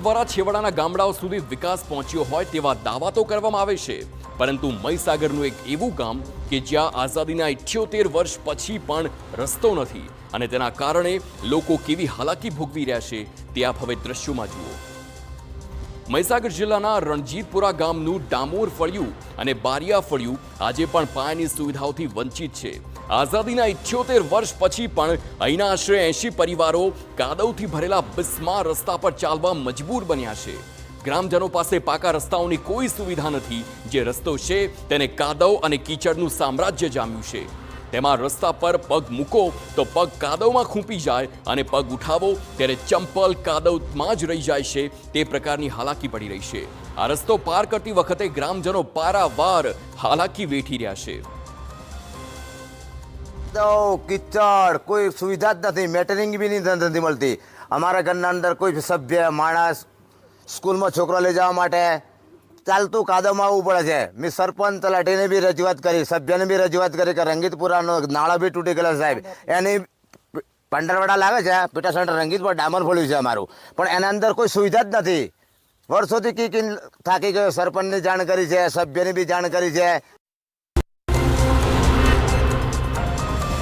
દ્વારા છેવાડાના ગામડાઓ સુધી વિકાસ પહોંચ્યો હોય તેવા દાવા તો કરવામાં આવે છે, પરંતુ મહીસાગરનું એક એવું ગામ કે જ્યાં આઝાદીના 78 વર્ષ પછી પણ રસ્તો નથી અને તેના કારણે લોકો કેવી હાલાકી ભોગવી રહ્યા છે તે આપ હવે દ્રશ્યોમાં જુઓ। મહીસાગર જિલ્લાના રણજીતપુરા ગામનું ડામોર ફળિયું અને બારિયા ફળિયું આજે પણ પાયાની સુવિધાઓથી વંચિત છે। આઝાદીના 78 વર્ષ પછી પણ અહીંના આશરે 80 પરિવારો કાદવથી ભરેલા બિસ્માર રસ્તા પર ચાલવા મજબૂર બન્યા છે। ગ્રામજનો પાસે પાકા રસ્તાઓની કોઈ સુવિધા નથી। જે રસ્તો છે તેને કાદવ અને કીચડનું સામ્રાજ્ય જામ્યું છે। તેમાં રસ્તા પર પગ મૂકો તો પગ કાદવમાં ખૂંપી જાય અને પગ ઉઠાવો ત્યારે ચંપલ કાદવમાં જ રહી જાય છે। તે પ્રકારની હાલાકી પડી રહી છે। આ રસ્તો પાર કરતી વખતે ગ્રામજનો પારાવાર હાલાકી વેઠી રહ્યા છે। कीचड़ कोई सुविधा ज नहीं, मेटरिंग भी नहीं મળતી। અમારા ઘરના અંદર કોઈ સભ્ય માણસ સ્કૂલમાં છોકરો લઈ જવા માટે ચાલતું કાદવમાં આવવું પડે છે। મેં સરપંચ તલાટીને બી રજૂઆત કરી, સભ્યને બી રજૂઆત કરી કે રંગીતપુરાનો નાળો બી તૂટી ગયેલો સાહેબ, એની પંડરવાડા લાગે છે, પેટા સેન્ટર રંગીતપુર ડામર ફળ્યું છે અમારું, પણ એના અંદર કોઈ સુવિધા જ નથી। વર્ષોથી કી થાકી ગયો, સરપંચની જાણ કરી છે, સભ્યની બી જાણ કરી છે।